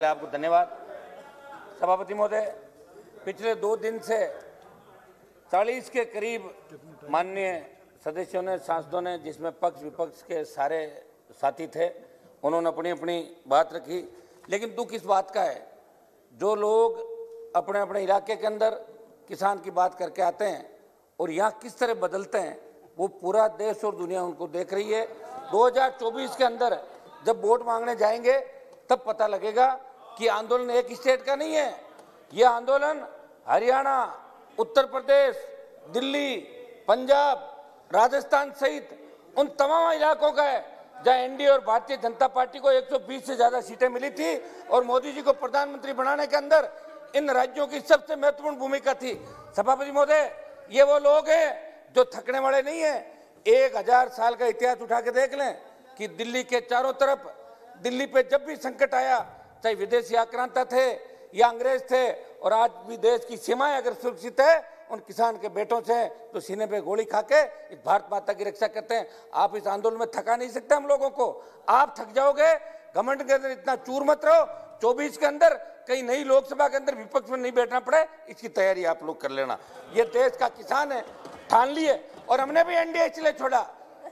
आपको धन्यवाद। सभापति महोदय, पिछले 2 दिन से 40 के करीब माननीय सदस्यों ने, सांसदों ने, जिसमें पक्ष विपक्ष के सारे साथी थे, उन्होंने अपनी अपनी बात रखी। लेकिन दुख इस बात का है, जो लोग अपने अपने इलाके के अंदर किसान की बात करके आते हैं और यहाँ किस तरह बदलते हैं, वो पूरा देश और दुनिया उनको देख रही है। 2024 के अंदर जब वोट मांगने जाएंगे तब पता लगेगा कि आंदोलन एक स्टेट का नहीं है। यह आंदोलन हरियाणा, उत्तर प्रदेश, दिल्ली, पंजाब, राजस्थान सहित उन तमाम इलाकों का है जहां एनडीए और भारतीय जनता पार्टी को 120 से ज्यादा सीटें मिली थी और मोदी जी को प्रधानमंत्री बनाने के अंदर इन राज्यों की सबसे महत्वपूर्ण भूमिका थी। सभापति महोदय, ये वो लोग हैं जो थकने वाले नहीं है। 1000 साल का इतिहास उठा के देख लें कि दिल्ली के चारों तरफ, दिल्ली पे जब भी संकट आया, चाहे विदेशी आक्रांता थे या अंग्रेज थे, और आज भी देश की सीमाएं अगर सुरक्षित है उन किसान के बेटों से, तो सीने पे गोली खा के इस भारत माता की रक्षा करते हैं। आप इस आंदोलन में थका नहीं सकते हम लोगों को। आप थक जाओगे। घमंड के अंदर इतना चूर मत रहो। 24 के अंदर कहीं नई लोकसभा के अंदर विपक्ष में नहीं बैठना पड़े, इसकी तैयारी आप लोग कर लेना। ये देश का किसान है, ठान लिए। और हमने भी एनडीए इसलिए छोड़ा।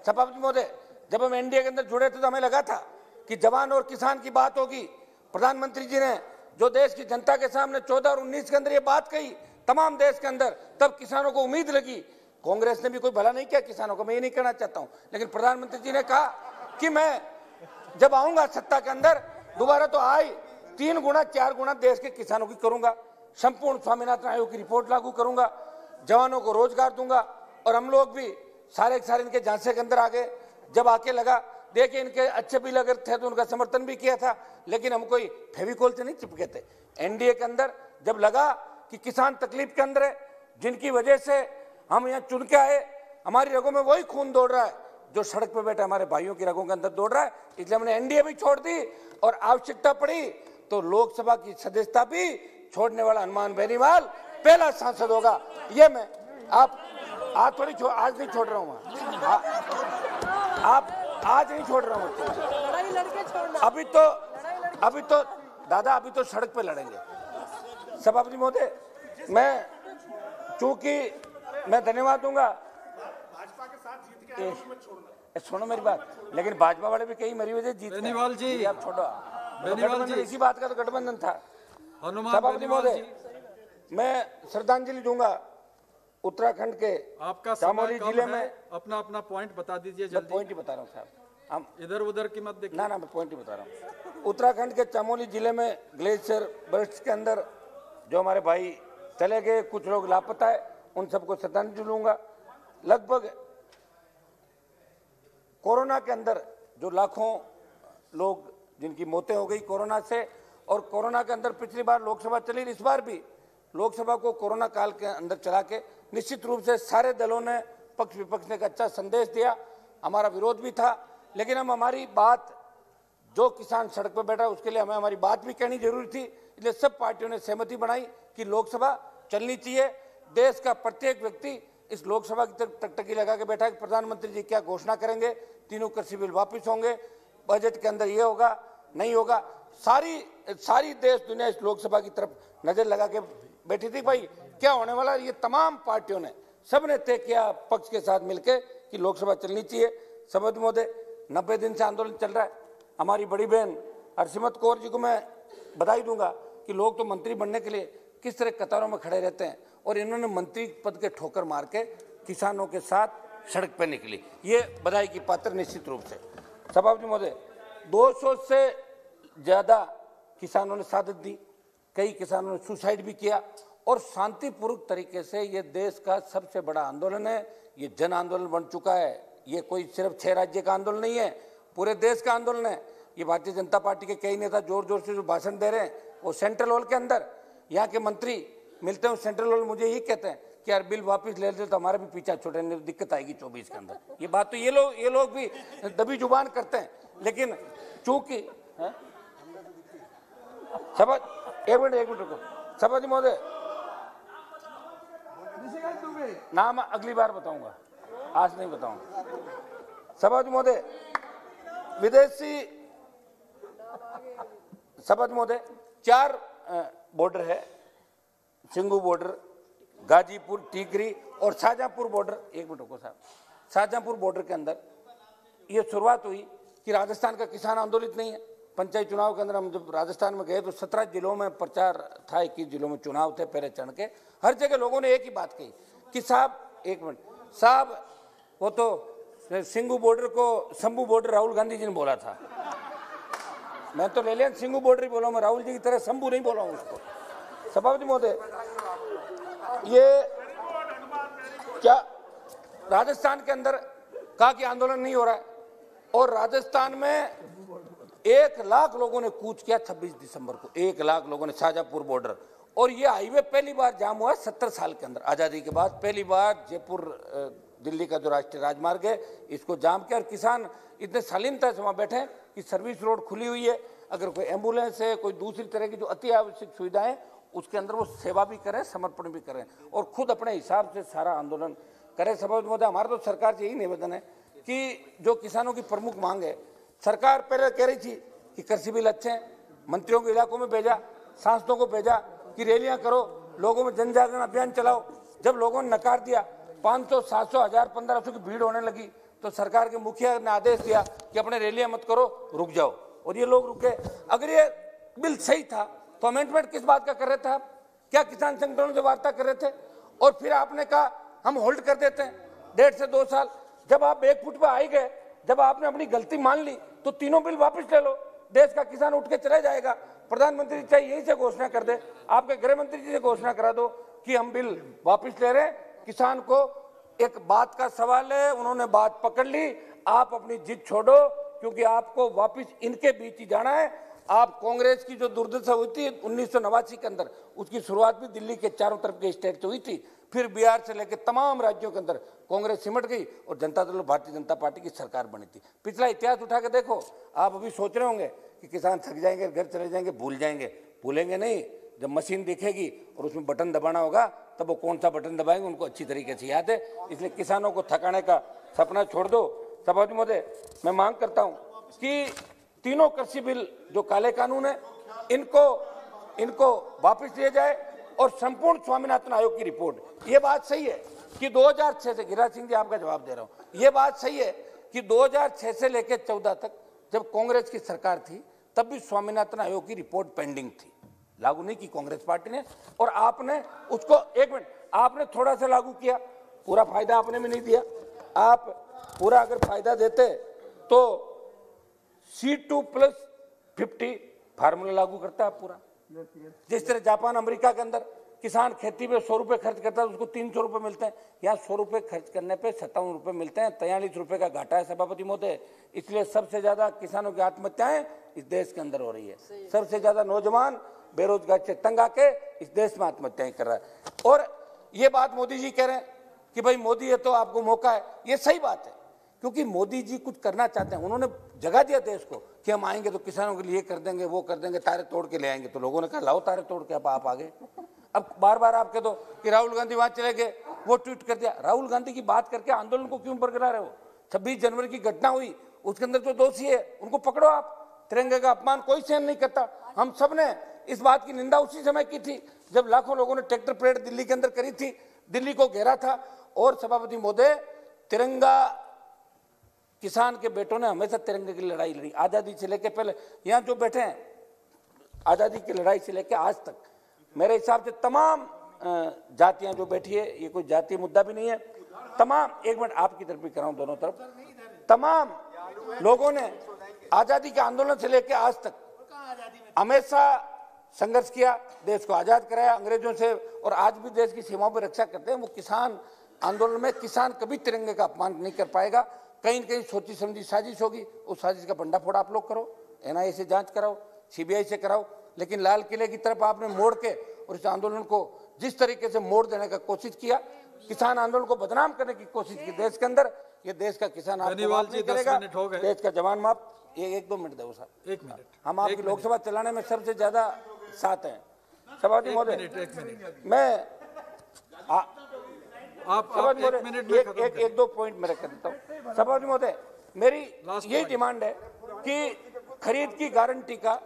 सभापति महोदय, जब हम एनडीए के अंदर जुड़े थे तो हमें लगा था कि जवान और किसान की बात होगी। प्रधानमंत्री जी ने जो देश की जनता के सामने 14 और 19 के अंदर ये बात कही, तमाम देश के अंदर, तब किसानों को उम्मीद लगी। कांग्रेस ने भी कोई भला नहीं किया किसानों को, मैं ये नहीं कहना चाहता हूं, लेकिन प्रधानमंत्री जी ने कहा कि मैं जब आऊंगा सत्ता के अंदर दोबारा तो आई 3 गुना 4 गुना देश के किसानों की करूंगा, संपूर्ण स्वामीनाथन आयोग की रिपोर्ट लागू करूंगा, जवानों को रोजगार दूंगा। और हम लोग भी सारे इनके झांसे के अंदर आ गए। जब आके लगा, देखिए इनके अच्छे भी लगे थे तो उनका समर्थन भी किया था, लेकिन हम कोई फेविकोल से नहीं चिपके थे। एनडीए के अंदर जब लगा कि किसान तकलीफ के अंदर है, जिनकी वजह से हम यहाँ चुन के आए, हमारी रगों में वही खून दौड़ रहा है जो सड़क पे बैठे हमारे भाइयों की रगों के अंदर दौड़ रहा है, इसलिए हमने एनडीए भी छोड़ दी। और आवश्यकता पड़ी तो लोकसभा की सदस्यता भी छोड़ने वाला हनुमान बेनीवाल पहला सांसद होगा। ये मैं आप आज नहीं छोड़ रहा हूँ, आप आज नहीं छोड़ रहा हूँ। अभी तो दादा, अभी तो सड़क पे लड़ेंगे। सभापति महोदय, मैं धन्यवाद दूंगा। भाजपा के साथ जीत के आए उसमें छोड़ना, सुनो मेरी बात, लेकिन भाजपा वाले भी कई मरी वजह जीत। बेनीवाल जी, आप छोड़ो। बेनीवाल जी, इसी बात का तो गठबंधन था। सभापति महोदय, मैं श्रद्धांजलि दूंगा उत्तराखंड के आपका चामोली जिले में। अपना पॉइंट बता दीजिए जल्दी। पॉइंट ही बता रहा हूँ साहब, हम इधर उधर की मत देखिए। ना, मैं पॉइंट ही बता रहा हूँ। उत्तराखंड के चामोली जिले में ग्लेशियर बर्स्ट के अंदर जो हमारे भाई चले गए, कुछ लोग लापता है, उन सबको श्रद्धांजलि दूंगा। लगभग कोरोना के अंदर जो लाखों लोग जिनकी मौतें हो गई कोरोना से, और कोरोना के अंदर पिछली बार लोकसभा चली, इस बार भी लोकसभा को कोरोना काल के अंदर चला के निश्चित रूप से सारे दलों ने, पक्ष विपक्ष ने एक अच्छा संदेश दिया। हमारा विरोध भी था, लेकिन हम हमारी बात, जो किसान सड़क पर बैठा उसके लिए हमें हमारी बात भी कहनी जरूरी थी, इसलिए सब पार्टियों ने सहमति बनाई कि लोकसभा चलनी चाहिए। देश का प्रत्येक व्यक्ति इस लोकसभा की तरफ टकटकी लगा के बैठा है कि प्रधानमंत्री जी क्या घोषणा करेंगे, 3 कृषि बिल वापिस होंगे, बजट के अंदर ये होगा नहीं होगा। सारी देश दुनिया इस लोकसभा की तरफ नजर लगा के बैठी थी, भाई क्या होने वाला। ये तमाम पार्टियों ने, सबने तय किया पक्ष के साथ मिलकर कि लोकसभा चलनी चाहिए। सभापति महोदय, 90 दिन से आंदोलन चल रहा है। हमारी बड़ी बहन हरसिमरत कौर जी को मैं बधाई दूंगा कि लोग तो मंत्री बनने के लिए किस तरह कतारों में खड़े रहते हैं, और इन्होंने मंत्री पद के ठोकर मार के किसानों के साथ सड़क पर निकली, ये बधाई की पात्र निश्चित रूप से। सभापति महोदय, 200 से ज्यादा किसानों ने शहादत दी, कई किसानों ने सुसाइड भी किया, और शांतिपूर्वक तरीके से ये देश का सबसे बड़ा आंदोलन है। ये जन आंदोलन बन चुका है। ये कोई सिर्फ 6 राज्य का आंदोलन नहीं है, पूरे देश का आंदोलन है। ये भारतीय जनता पार्टी के कई नेता जोर जोर से जो भाषण दे रहे हैं, वो सेंट्रल हॉल के अंदर, यहाँ के मंत्री मिलते हैं सेंट्रल हॉल, मुझे यही कहते हैं कि यार बिल वापस ले लेते तो हमारा भी पीछा छोड़ने में दिक्कत आएगी 24 के अंदर। ये बात तो ये लोग भी दबी जुबान करते हैं, लेकिन चूंकि एक मिनट रुको। सभापति महोदय, नाम अगली बार बताऊंगा, आज नहीं बताऊंगा। सभापति महोदय, सभापति महोदय 4 बॉर्डर है, सिंगू बॉर्डर, गाजीपुर, टीकरी और शाहजहांपुर बॉर्डर। एक मिनट रुको साहब, शाहजहांपुर बॉर्डर के अंदर ये शुरुआत हुई कि राजस्थान का किसान आंदोलित नहीं है। पंचायत चुनाव के अंदर हम जब राजस्थान में गए तो 17 जिलों में प्रचार था, 21 जिलों में चुनाव थे पहले चरण के। हर जगह लोगों ने एक ही बात कही कि साहब, एक मिनट साहब, वो तो सिंगू बॉर्डर को शंभू बॉर्डर राहुल गांधी जी ने बोला था। मैं तो ले लिया सिंगू बॉर्डर ही बोला, मैं राहुल जी की तरह शंभू नहीं बोला हूँ उसको। सभापति महोदय, ये क्या राजस्थान के अंदर कहा कि आंदोलन नहीं हो रहा है, और राजस्थान में 1 लाख लोगों ने कूच किया 26 दिसंबर को, 1 लाख लोगों ने, शाहजहांपुर बॉर्डर। और ये हाईवे पहली बार जाम हुआ 70 साल के अंदर, आजादी के बाद पहली बार जयपुर दिल्ली का जो राष्ट्रीय राजमार्ग है इसको जाम किया। और किसान इतने शालीनता से वहाँ बैठे कि सर्विस रोड खुली हुई है, अगर कोई एम्बुलेंस है, कोई दूसरी तरह की जो अति आवश्यक सुविधाएं, उसके अंदर वो सेवा भी करें, समर्पण भी करें और खुद अपने हिसाब से सारा आंदोलन करें। सभापति महोदय, हमारा तो सरकार से यही निवेदन है कि जो किसानों की प्रमुख मांग है, सरकार पहले कह रही थी कि कृषि बिल अच्छे हैं, मंत्रियों के इलाकों में भेजा, सांसदों को भेजा कि रैलियां करो, लोगों में जन जागरण अभियान चलाओ। जब लोगों ने नकार दिया, 500, 700, 1000, 1500 की भीड़ होने लगी, तो सरकार के मुखिया ने आदेश दिया कि अपने रैलियां मत करो, रुक जाओ, और ये लोग रुके। अगर ये बिल सही था तो अमेंडमेंट किस बात का कर रहे थे आप? क्या किसान संगठनों से वार्ता कर रहे थे? और फिर आपने कहा हम होल्ड कर देते हैं 1.5 से 2 साल। जब आप 1 फुट पे आ ही गए, जब आपने अपनी गलती मान ली, तो तीनों बिल वापस ले लो, देश का किसान उठ के चला जाएगा। प्रधानमंत्री चाहे यही से घोषणा कर दे, आपके गृह मंत्री जी से घोषणा करा दो कि हम बिल वापस ले रहे हैं। किसान को एक बात का सवाल है, उन्होंने बात पकड़ ली, आप अपनी जिद छोड़ो, क्योंकि आपको वापस इनके बीच ही जाना है। आप कांग्रेस की जो दुर्दशा हुई थी 1989 के अंदर, उसकी शुरुआत भी दिल्ली के चारों तरफ के स्टेट से हुई थी, फिर बिहार से लेकर तमाम राज्यों के अंदर कांग्रेस सिमट गई और जनता दल भारतीय जनता पार्टी की सरकार बनी थी। पिछला इतिहास उठा के देखो, आप अभी सोच रहे होंगे कि किसान थक जाएंगे, घर चले जाएंगे, भूल जाएंगे। भूलेंगे नहीं, जब मशीन दिखेगी और उसमें बटन दबाना होगा, तब वो कौन सा बटन दबाएंगे उनको अच्छी तरीके से याद है। इसलिए किसानों को थकाने का सपना छोड़ दो। सभापति महोदय, मैं मांग करता हूं कि तीनों कृषि बिल जो काले कानून है, इनको वापस लिया जाए और संपूर्ण स्वामीनाथन आयोग की रिपोर्ट। ये बात सही है कि 2006 से, गिरिराज सिंह जी आपका जवाब दे रहा हूं, ये बात सही है कि 2006 से लेकर 14 तक जब कांग्रेस की सरकार थी, तब भी स्वामीनाथन आयोग की रिपोर्ट पेंडिंग थी, लागू नहीं की कांग्रेस पार्टी ने। और आपने उसको, एक मिनट, आपने थोड़ा सा लागू किया, पूरा फायदा आपने भी नहीं दिया। आप पूरा अगर फायदा देते तो C2+50 फार्मूला लागू करता है पूरा। जिस तरह जापान अमेरिका के अंदर किसान खेती पे 100 रुपए खर्च करता है, उसको 300 रुपए मिलते हैं, यहाँ 100 रुपए खर्च करने पे 57 रुपए मिलते हैं, 43 रुपए का घाटा है सभापति महोदय। इसलिए सबसे ज्यादा किसानों की आत्महत्याएं इस देश के अंदर हो रही है। सबसे ज्यादा नौजवान बेरोजगार से तंग आके इस देश में आत्महत्याएं कर रहा है। और ये बात मोदी जी कह रहे हैं कि भाई मोदी है तो आपको मौका है, ये सही बात है, क्योंकि मोदी जी कुछ करना चाहते हैं। उन्होंने जगह दिया देश को कि हम आएंगे तो किसानों के लिए कर देंगे, वो कर देंगे, तारे तोड़ के ले आएंगे। तो लोगों ने कहा लाओ तारे तोड़ के, अब आप आ गए। अब बार बार आप कह दो कि राहुल गांधी वहां चले गए, वो ट्वीट कर दिया। राहुल गांधी की बात करके आंदोलन को क्यों बरकरार है? वो 26 जनवरी की घटना हुई, उसके अंदर जो दोषी है उनको पकड़ो आप। तिरंगे का अपमान कोई सहन नहीं करता। हम सब ने इस बात की निंदा उसी समय की थी जब लाखों लोगों ने ट्रैक्टर परेड दिल्ली के अंदर करी थी, दिल्ली को घेरा था। और सभापति महोदय, तिरंगा, किसान के बेटों ने हमेशा तिरंगे की लड़ाई लड़ी, आजादी से लेकर, पहले यहाँ जो बैठे हैं, आजादी की लड़ाई से लेकर आज तक मेरे हिसाब से तमाम जातियां जो बैठी है, ये कोई जातीय मुद्दा भी नहीं है, तमाम, एक मिनट आपकी तरफ भी कराऊं, दोनों तरफ, तमाम लोगों ने आजादी के आंदोलन से लेकर आज तक हमेशा संघर्ष किया, देश को आजाद कराया अंग्रेजों से, और आज भी देश की सीमाओं पर रक्षा करते हैं। वो किसान आंदोलन में किसान कभी तिरंगे का अपमान नहीं कर पाएगा। कहीं न कहीं सोची समझी साजिश होगी, उस साजिश का भंडाफोड़ आप लोग करो, NIA से जांच कराओ, CBI से कराओ, लेकिन लाल किले की तरफ आपने मोड़ के और इस आंदोलन को जिस तरीके से मोड़ देने का कोशिश किया, किसान आंदोलन को बदनाम करने की कोशिश की देश के अंदर, ये देश का किसान आपको माफ नहीं करेगा, देश का जवान माफ। ये 1-2 मिनट दो साहब, 1 मिनट, हम आपकी लोकसभा चलाने में सबसे ज्यादा साथ हैं। सभापति महोदय, मैं एक दो पॉइंट मेरे कर देता हूँ। सभापति महोदय, मेरी यही डिमांड है कि खरीद की गारंटी का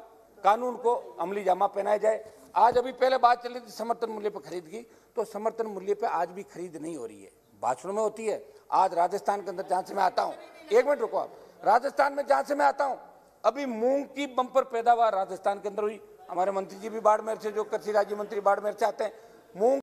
कानून को अमली जामा पहनाया जाए। आज अभी पहले बात चली थी समर्थन मूल्य पर खरीद की, तो समर्थन मूल्य पे आज भी खरीद नहीं हो रही है, भाषणों में होती है। आज राजस्थान के अंदर जहां से मैं आता हूं, एक मिनट रुको आप, राजस्थान में जहां से मैं आता हूं, अभी मूंग की बंपर पैदावार राजस्थान के अंदर हुई। हमारे मंत्री जी भी बाड़मेर से, जो कृषि राज्य मंत्री बाड़मेर से आते हैं, मूंग